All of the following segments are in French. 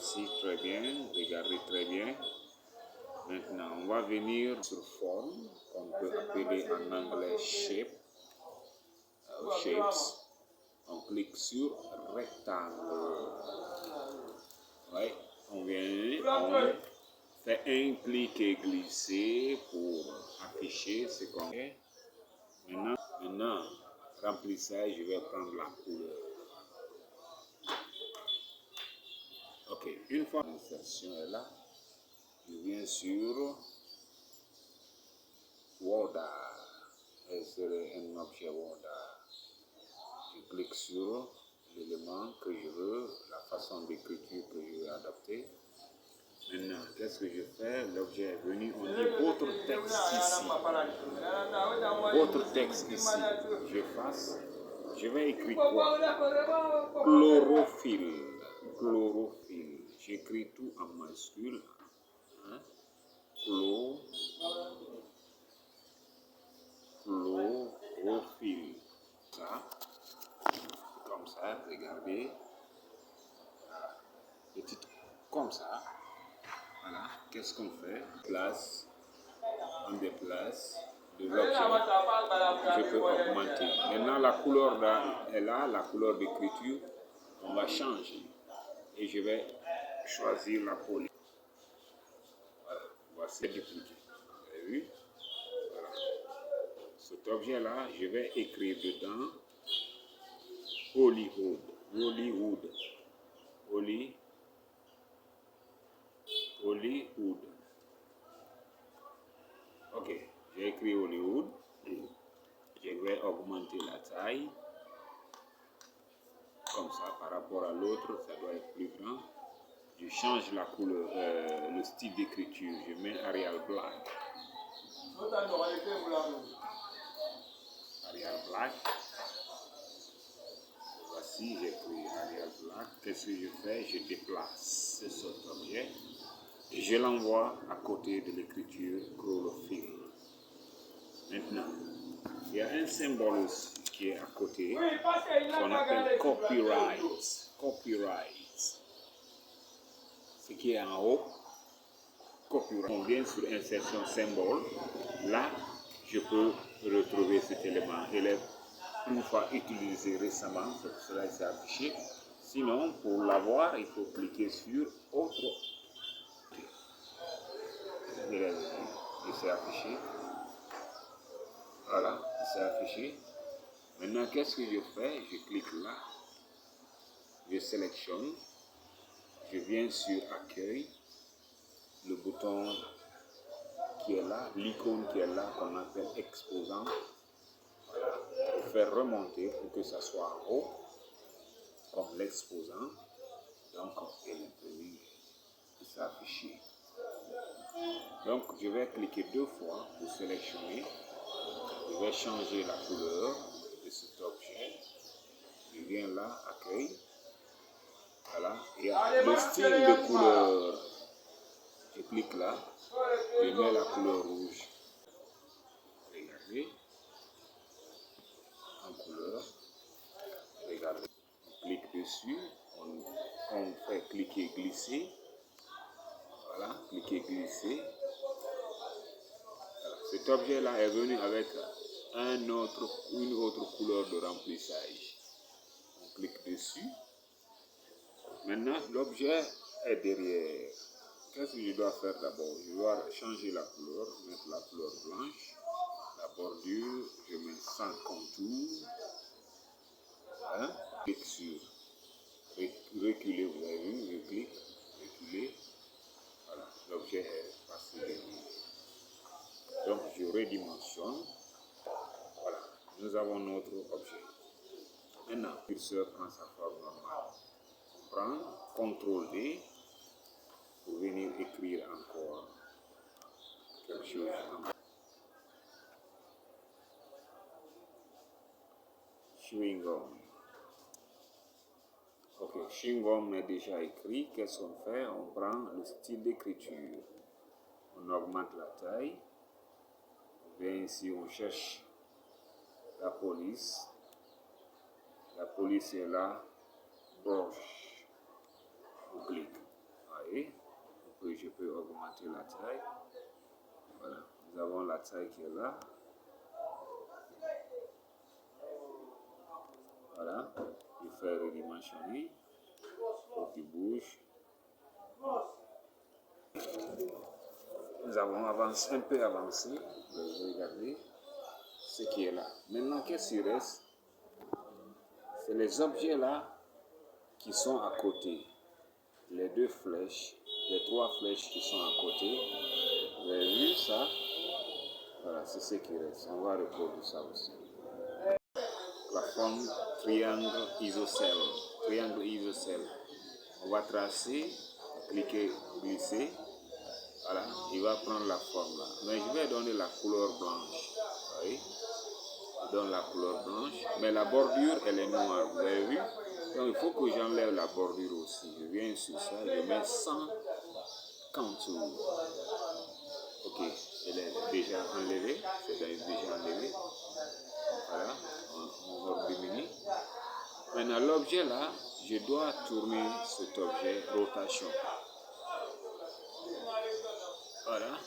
Voici, très bien, regardez très bien. Maintenant, on va venir sur forme, qu'on peut appeler en anglais shape, shapes. On clique sur rectangle. Ouais, on fait un clic et glisser pour afficher ce qu'on fait. Maintenant, remplissage, je vais prendre la couleur. Ok, une fois l'insertion est là, je viens sur Border. C'est un objet Border. Je clique sur l'élément que je veux, la façon d'écriture que je veux adapter. Maintenant, qu'est-ce que je fais? L'objet est venu, on dit votre texte ici. Votre texte ici, je vais écrire quoi? Chlorophylle. Chlorophylle. J'écris tout en majuscule. Hein? Chlorophylle. Ça, comme ça, regardez. Petit comme ça. Voilà, qu'est-ce qu'on fait? On déplace de l'objet. Je peux augmenter. Maintenant, la couleur est là, la couleur d'écriture. On va changer. Et je vais choisir la police. Voilà, voici du petit. Vous avez vu? Voilà. Cet objet-là, je vais écrire dedans Hollywood. Hollywood. Hollywood. Ok, j'ai écrit Hollywood. Je vais augmenter la taille. Comme ça, par rapport à l'autre, ça doit être plus grand. Je change la couleur, le style d'écriture. Je mets Arial Black. Arial Black. Voici, j'écris Arial Black. Qu'est-ce que je fais? Je déplace cet objet et je l'envoie à côté de l'écriture chlorophylle. Maintenant, il y a un symbole aussi qui est à côté, qu'on appelle copyright. Copyright. Ce qui est en haut, copyright. On vient sur insertion symbole. Là, je peux retrouver cet élément. Il est une fois utilisé récemment, c'est pour cela qu'il s'est affiché. Sinon, pour l'avoir, il faut cliquer sur autre. Il s'est affiché. Voilà, il s'est affiché. Maintenant, qu'est-ce que je fais? Je clique là, je sélectionne, je viens sur accueil, le bouton qui est là, l'icône qui est là, qu'on appelle exposant. Voilà, pour faire remonter pour que ça soit en haut, comme l'exposant. Donc, il est imprimé, il s'est affiché. Donc, je vais cliquer 2 fois pour sélectionner. Je vais changer la couleur de cet objet. Je viens là, accueil. Voilà, il y a le style de couleur. Je clique là, je mets la couleur rouge. Regardez, en couleur. Regardez, on clique dessus, on fait cliquer, glisser. Voilà, cliquer, glisser. Voilà. Cet objet-là est venu avec une autre couleur de remplissage. On clique dessus. Maintenant, l'objet est derrière. Qu'est-ce que je dois faire d'abord? Je dois changer la couleur, mettre la couleur blanche. La bordure, je mets sans contour. Hein? Clique sur reculer, vous avez vu, je clique, reculer. Voilà, l'objet est passé derrière. Donc, je redimensionne. Voilà, nous avons notre objet. Maintenant, le curseur prend sa forme normale. On prend CTRL D pour venir écrire encore quelque chose. Chewing gum. Ok, chewing gum est déjà écrit. Qu'est-ce qu'on fait? On prend le style d'écriture. On augmente la taille. On vient ici, on cherche la police. La police est là. Brush. On clique. je peux augmenter la taille. Voilà, nous avons la taille qui est là. Voilà, je fais redimensionner pour qu'il bouge. Nous avons avancé, un peu avancé. Regardez ce qui est là. Maintenant, qu'est-ce qui reste? C'est les objets là qui sont à côté. Les deux flèches, les trois flèches qui sont à côté. Vous avez vu ça? Voilà, c'est ce qui reste. On va reproduire ça aussi. La forme triangle isocèle. Triangle isocèle. On va tracer, cliquer, glisser. Voilà, il va prendre la forme là. Mais je vais donner la couleur blanche. Vous voyez? Je donne la couleur blanche. Mais la bordure, elle est noire. Vous avez vu? Donc il faut que j'enlève la bordure aussi. Je viens sur ça, je mets 100 contours. Ok, elle est déjà enlevée. C'est déjà enlevé. Voilà, on va diminuer. Maintenant, l'objet là, je dois tourner cet objet rotation. Voilà.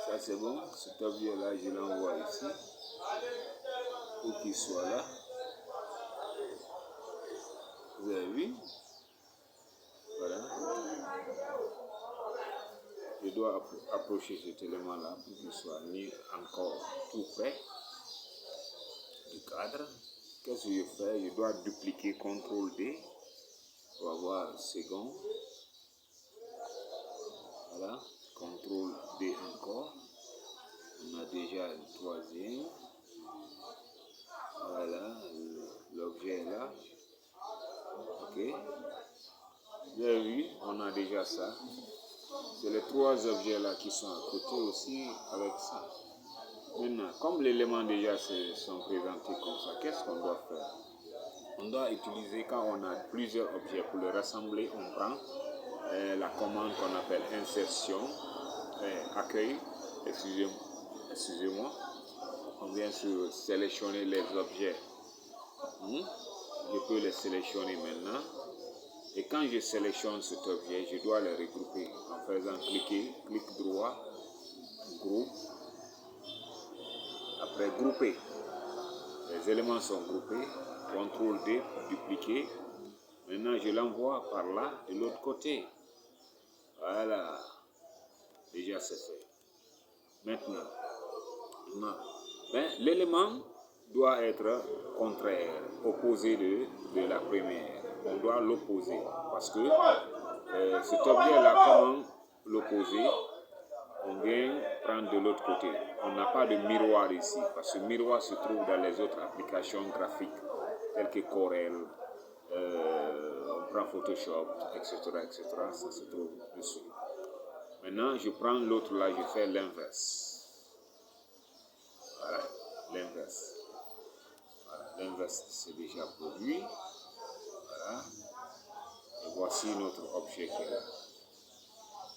Ça c'est bon. Cet objet là, je l'envoie ici. Pour qu'il soit là. Vous avez vu? Voilà. Je dois approcher cet élément là pour qu'il soit mis encore tout près du cadre. Qu'est-ce que je fais? Je dois dupliquer CTRL D pour avoir le second. Voilà, CTRL D encore. On a déjà le troisième. Voilà, l'objet est là. Ok. Vous avez vu, on a déjà ça. C'est les trois objets là qui sont à côté aussi avec ça. Maintenant, comme les éléments déjà sont présentés comme ça, qu'est-ce qu'on doit faire? On doit utiliser, quand on a plusieurs objets, pour les rassembler, on prend la commande qu'on appelle insertion, accueil, excusez-moi. On vient sur sélectionner les objets. Je peux les sélectionner maintenant. Et quand je sélectionne cet objet, je dois les regrouper en faisant clic droit, groupe. Après grouper, les éléments sont groupés, CTRL D pour dupliquer. Maintenant je l'envoie par là, de l'autre côté. Voilà, déjà c'est fait. Maintenant, l'élément doit être contraire, opposé de la première. On doit l'opposer parce que cet objet-là, comment l'opposer? On vient prendre de l'autre côté. On n'a pas de miroir ici, parce que le miroir se trouve dans les autres applications graphiques, telles que Corel, on prend Photoshop, etc., etc. Ça se trouve dessus. Maintenant, je prends l'autre là, je fais l'inverse. Voilà, l'inverse. Voilà, l'inverse, c'est déjà produit. Voilà. Et voici notre objet qui est là.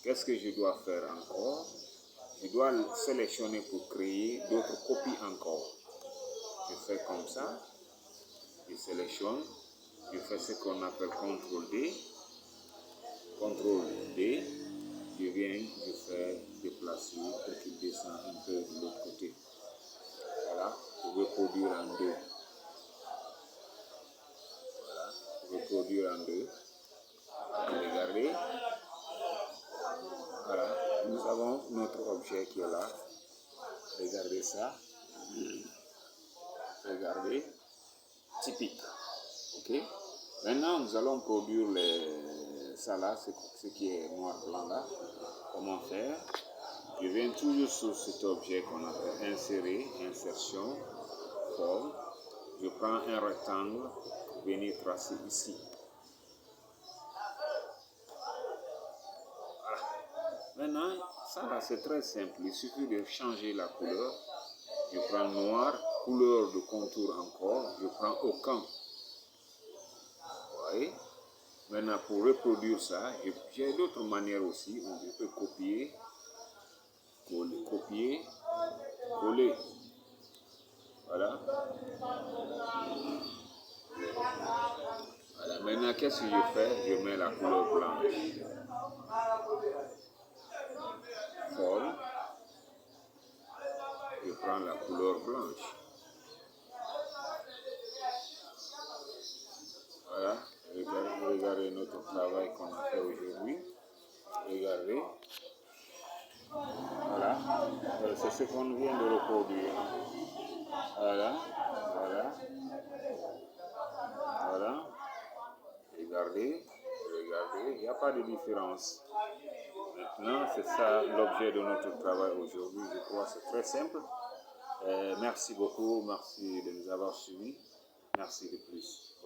Qu'est-ce que je dois faire encore? Je dois sélectionner pour créer d'autres copies encore. Je fais comme ça. Je sélectionne. Je fais ce qu'on appelle CTRL D. CTRL D. Je viens, je fais déplacer pour qu'il descende un peu de l'autre côté. Voilà. Je vais produire en deux. Voilà. Je vais produire en deux. Regardez. Voilà. Nous avons notre objet qui est là. Regardez ça. Regardez. Typique. Ok. Maintenant, nous allons produire ça là, ce qui est noir-blanc là. Comment faire? Je viens toujours sur cet objet qu'on appelle insérer, insertion, forme. Je prends un rectangle, venir tracer ici. Voilà. Maintenant, ça là, c'est très simple. Il suffit de changer la couleur. Je prends noir, couleur de contour encore. Je prends aucun. Vous voyez? Maintenant, pour reproduire ça, j'ai d'autres manières aussi. On peut copier, copier, coller. Voilà. Voilà. Maintenant, qu'est-ce que je fais? Je mets la couleur blanche. Folle. Je prends la couleur blanche. Voilà. Regardez notre travail qu'on a fait aujourd'hui. Regardez. Voilà. C'est ce qu'on vient de reproduire. Voilà. Voilà. Voilà. Regardez. Regardez. Il n'y a pas de différence. Maintenant, c'est ça l'objet de notre travail aujourd'hui. Je crois que c'est très simple. Merci beaucoup. Merci de nous avoir suivis. Merci de plus.